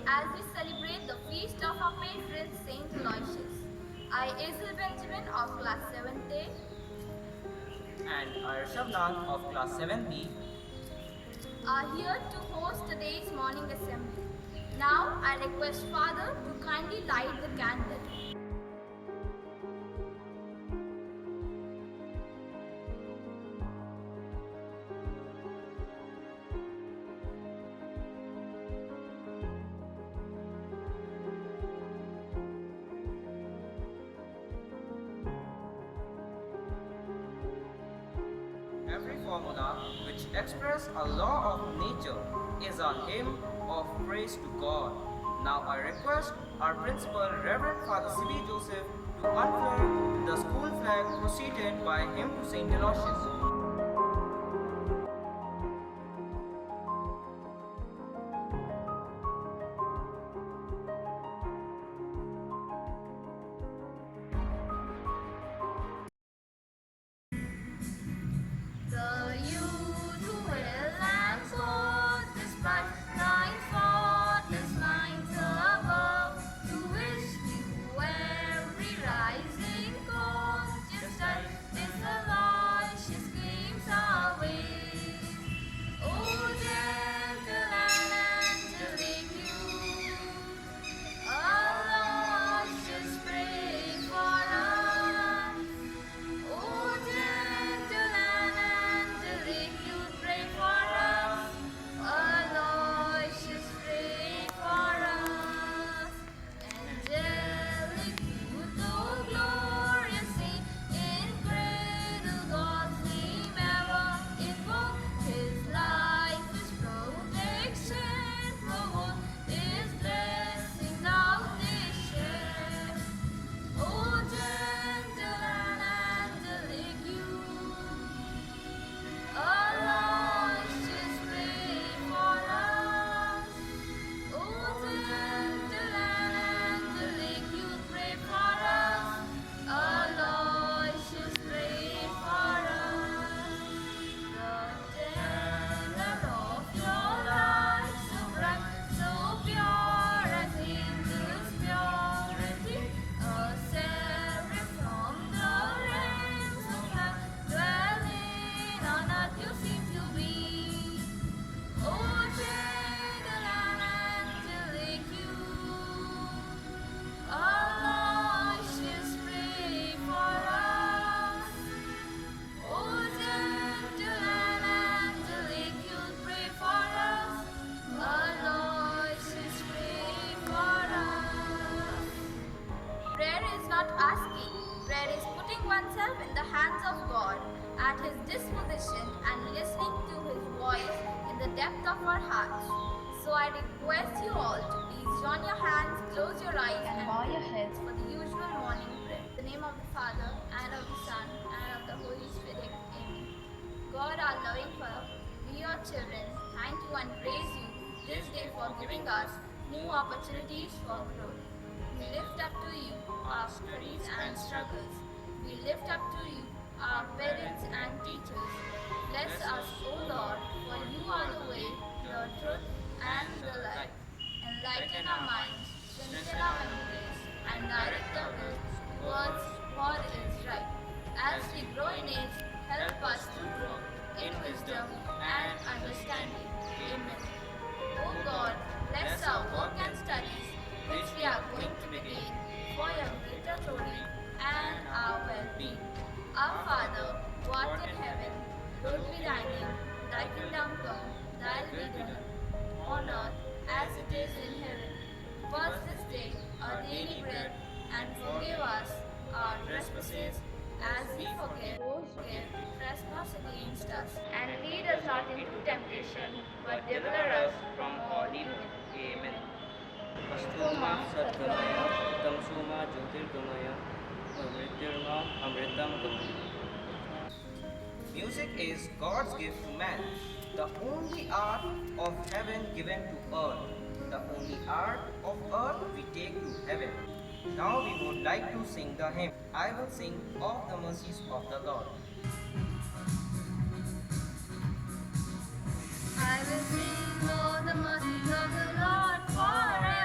as we celebrate the feast of our patron Saint Aloysius. I, Isel Benjamin of class 7th A, and Arshavnath of class 7B are here to host today's morning assembly. Now I request Father to kindly light the candle. Every formula which expresses a law of nature is a hymn of praise to God. Now I request our principal, Reverend Father C.B. Joseph, to unfurl the school flag preceded by hymn to Saint Aloysius. The youth who will and soars despite nine spotless lines above, to wish you every rising cause, just as this Aloysius gleams away. Oh, gentle and angelic youth, Aloysius pray for us. Oh, gentle and angelic youth, pray for us. Aloysius, pray for us. Angelic youth, oh glorious saint, in cradle God's name ever invoke. His life is protection, promote His blessing now they share. Oh, gentle and angelic youth, Aloysius, pray for us. Oh, gentle and angelic youth, pray for us. Aloysius, pray for us. The tenor of your life, so bright, so pure as angels' purity, a seraph from the realms of heaven, dwelling on earth you seem to be. Oh, gentle and angelic youth, Aloysius, pray for us. Oh, gentle and angelic youth, pray for us. Aloysius, pray for us. Prayer is not asking, prayer is putting oneself in the hands of God, at His disposition, and listening to His voice in the depth of our hearts. So I request you all to please join your hands, close your eyes, and bow your heads for the usual morning prayer. In the name of the Father, and of the Son, and of the Holy Spirit. Amen. God, our loving Father, we, your children, thank you and praise you this day for giving us new opportunities for growth. We lift up to you our studies and struggles. We lift up to you our parents and teachers. Bless us, O Lord, for you are the way, the truth, and the life. Enlighten our minds, strengthen our memories, and direct our will towards what is right. As we grow in age, help us to grow in wisdom and understanding. Amen. O God, bless our work and studies, which we are going to begin, for your greater glory and our well-being. Our Father, who art in heaven, hallowed be thy name. Thy kingdom come, thy will be done, on earth as it is in heaven. Give us this day our daily bread, and forgive us our trespasses, as we forgive those who trespass against us. And lead us not into temptation, but deliver us from all evil. Amen. Astuma Satgamaya, Tamsuma Jyotirgamaya, Amritirma Amritam Gamaya. Music is God's gift to man, the only art of heaven given to earth, the only art of earth we take to heaven. Now we would like to sing the hymn, I will sing of the mercies of the Lord. I will sing of the mercies of the Lord forever.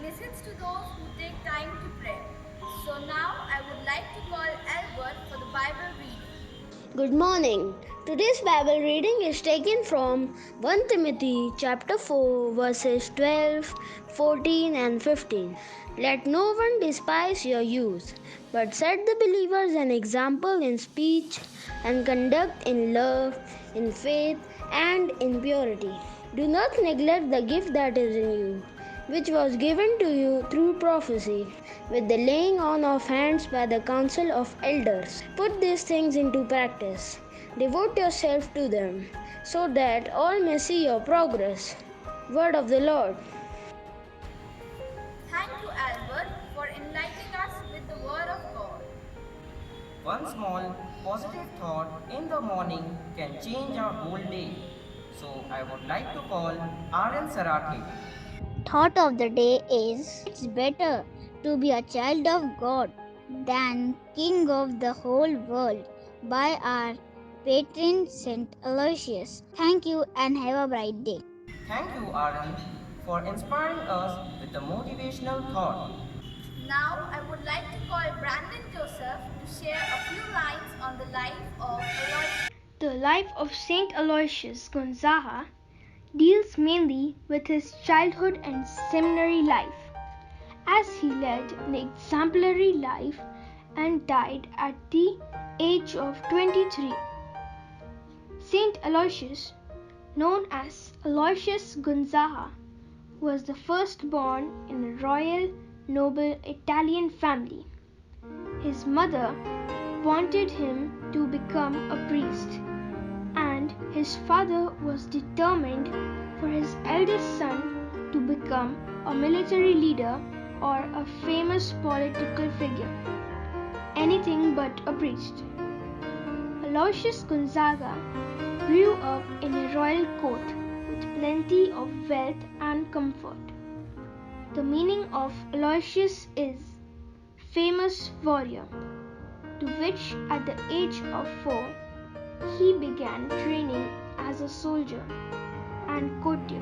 listens to those who take time to pray. So now I would like to call Albert for the Bible reading. Good morning. Today's Bible reading is taken from 1 Timothy chapter 4 verses 12, 14 and 15. Let no one despise your youth, but set the believers an example in speech and conduct, in love, in faith and in purity. Do not neglect the gift that is in you, which was given to you through prophecy, with the laying on of hands by the council of elders. Put these things into practice. Devote yourself to them, so that all may see your progress. Word of the Lord. Thank you, Albert, for enlightening us with the Word of God. One small positive thought in the morning can change our whole day. So I would like to call R.N. Sarathi. Thought of the day is it's better to be a child of God than king of the whole world by our patron Saint Aloysius. Thank you and have a bright day. Thank you, Arun, for inspiring us with the motivational thought. Now I would like to call Brandon Joseph to share a few lines on the life of Aloysius. The life of Saint Aloysius Gonzaga deals mainly with his childhood and seminary life, as he led an exemplary life and died at the age of 23. Saint Aloysius, known as Aloysius Gonzaga, was the firstborn in a royal noble Italian family. His mother wanted him to become a priest, and his father was determined for his eldest son to become a military leader or a famous political figure, anything but a priest. Aloysius Gonzaga grew up in a royal court with plenty of wealth and comfort. The meaning of Aloysius is famous warrior, to which at the age of 4 he began training as a soldier and courtier.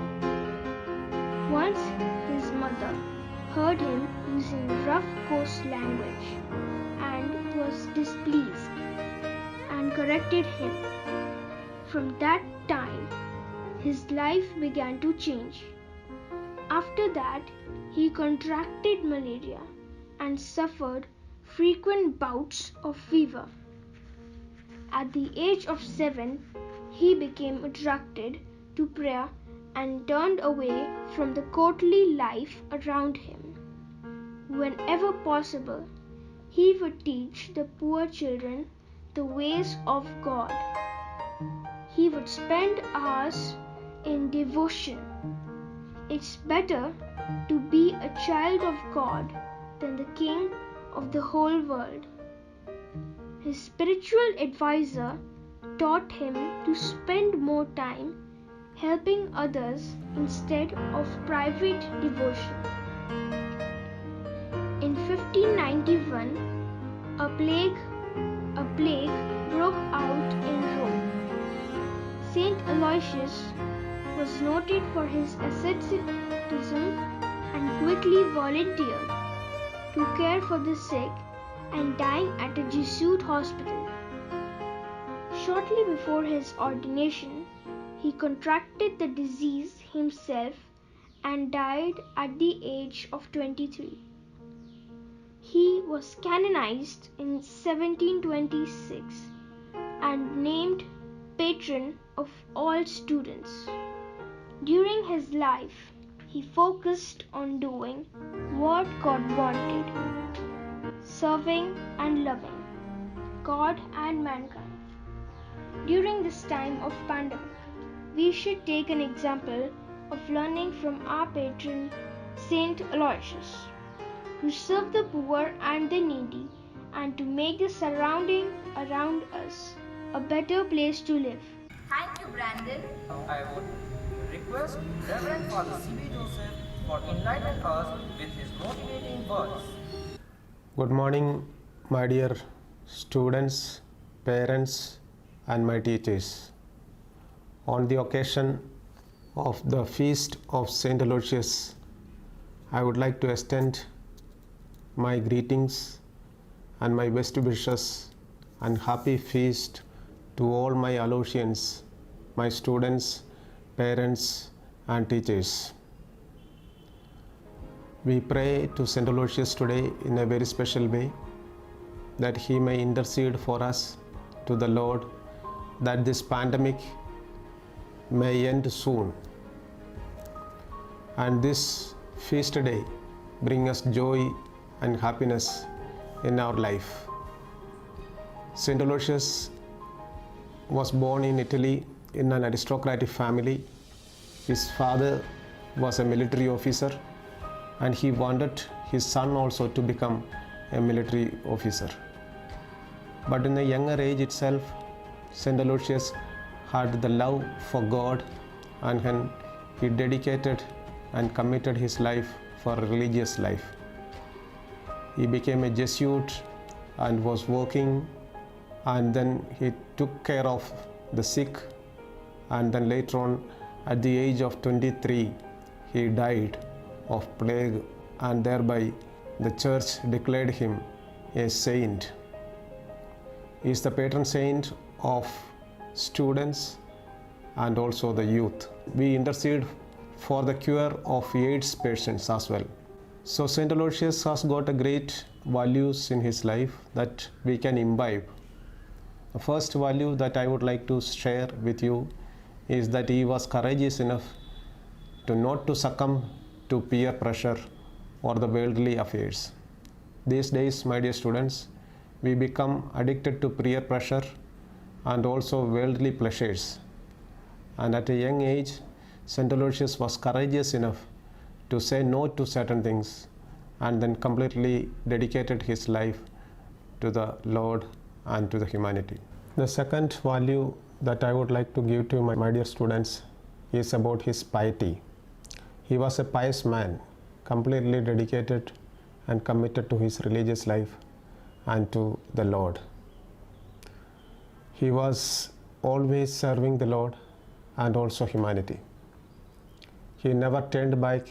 Once his mother heard him using rough, coarse language and was displeased and corrected him. From that time, his life began to change. After that, he contracted malaria and suffered frequent bouts of fever. At the age of 7, he became attracted to prayer and turned away from the courtly life around him. Whenever possible, he would teach the poor children the ways of God. He would spend hours in devotion. It's better to be a child of God than the king of the whole world. His spiritual advisor taught him to spend more time helping others instead of private devotion. In 1591, a plague broke out in Rome. Saint Aloysius was noted for his asceticism and quickly volunteered to care for the sick and dying at a Jesuit hospital. Shortly before his ordination, he contracted the disease himself and died at the age of 23. He was canonized in 1726 and named patron of all students. During his life, he focused on doing what God wanted, serving and loving God and mankind. During this time of pandemic, we should take an example of learning from our patron Saint Aloysius, who served the poor and the needy and to make the surrounding around us a better place to live. Thank you, Brandon. Now I would request Reverend Father C.B. Joseph for enlightening us with his motivating words. Good morning, my dear students, parents, and my teachers. On the occasion of the feast of Saint Aloysius, I would like to extend my greetings and my best wishes and happy feast to all my Aloysians, my students, parents, and teachers. We pray to St. Aloysius today in a very special way that he may intercede for us to the Lord, that this pandemic may end soon, and this feast day bring us joy and happiness in our life. St. Aloysius was born in Italy in an aristocratic family. His father was a military officer, and he wanted his son also to become a military officer. But in a younger age itself, St. Aloysius had the love for God, and he dedicated and committed his life for a religious life. He became a Jesuit and was working, and then he took care of the sick, and then later on at the age of 23 he died of plague, and thereby the church declared him a saint. He is the patron saint of students and also the youth. We intercede for the cure of AIDS patients as well. So St. Aloysius has got a great values in his life that we can imbibe. The first value that I would like to share with you is that he was courageous enough to not to succumb to peer pressure or the worldly affairs. These days, my dear students, we become addicted to peer pressure and also worldly pleasures. And at a young age, St. Aloysius was courageous enough to say no to certain things, and then completely dedicated his life to the Lord and to the humanity. The second value that I would like to give to my dear students is about his piety. He was a pious man, completely dedicated and committed to his religious life and to the Lord. He was always serving the Lord and also humanity. He never turned back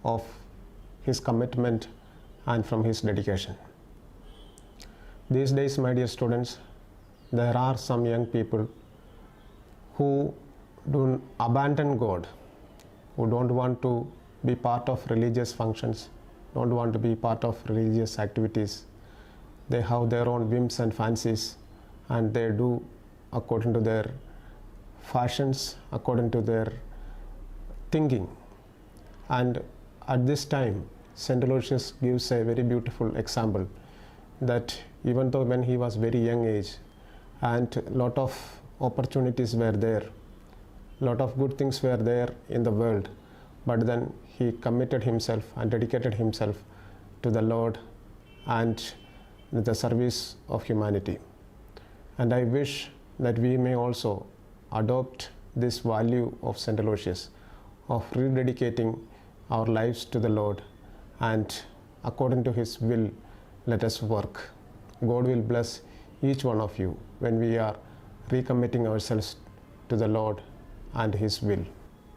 of his commitment and from his dedication. These days, my dear students, there are some young people who do abandon God, who don't want to be part of religious functions, don't want to be part of religious activities. They have their own whims and fancies, and they do according to their fashions, according to their thinking. And at this time, St. Aloysius gives a very beautiful example that even though when he was very young age and a lot of opportunities were there, lot of good things were there in the world, but then he committed himself and dedicated himself to the Lord and the service of humanity. And I wish that we may also adopt this value of St. Aloysius of rededicating our lives to the Lord, and according to his will let us work. God will bless each one of you when we are recommitting ourselves to the Lord and his will.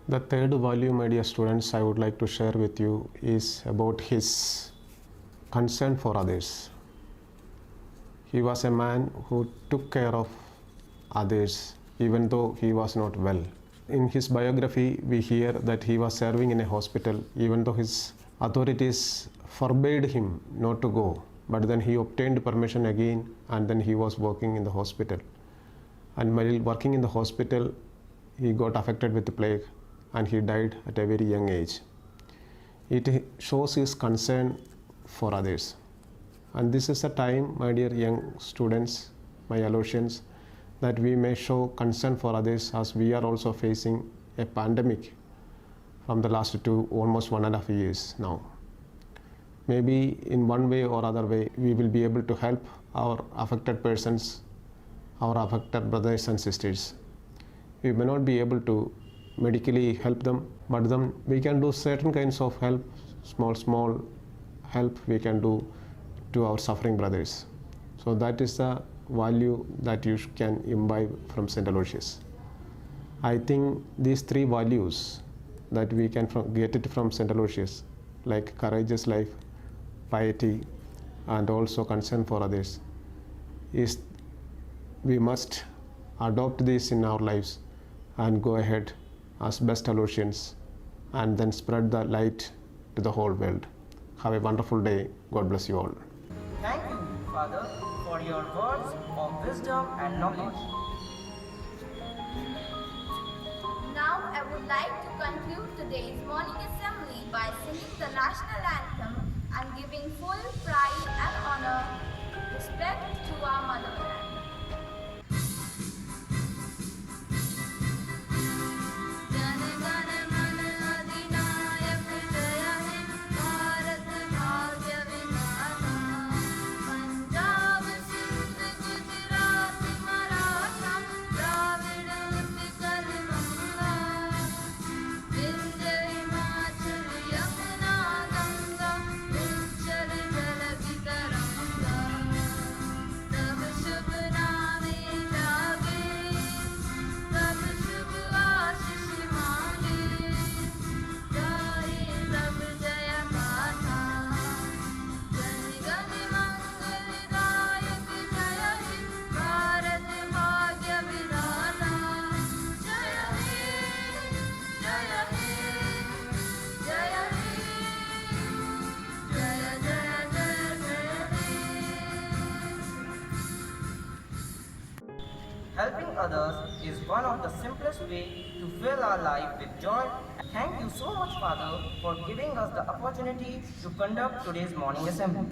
The third value, my dear students, I would like to share with you is about his concern for others. He was a man who took care of others even though he was not well. In his biography, we hear that he was serving in a hospital even though his authorities forbade him not to go. But then he obtained permission again, and then he was working in the hospital. And while working in the hospital, he got affected with the plague and he died at a very young age. It shows his concern for others. And this is a time, my dear young students, my Aloysians, that we may show concern for others, as we are also facing a pandemic from the last almost 1.5 years now. Maybe in one way or other way, we will be able to help our affected persons, our affected brothers and sisters. We may not be able to medically help them, but then we can do certain kinds of help, small help we can do to our suffering brothers. So that is the value that you can imbibe from St. Aloysius. I think these three values that we can get it from St. Aloysius like courageous life, piety, and also concern for others, is we must adopt this in our lives and go ahead as best Aloysians and then spread the light to the whole world. Have a wonderful day. God bless you all. Thank you, Father, for your words of wisdom and knowledge. Now I would like to conclude today's morning assembly by singing the national anthem and giving full pride and honor, respect to our motherland. Helping others is one of the simplest ways to fill our life with joy. Thank you so much, Father, for giving us the opportunity to conduct today's morning assembly.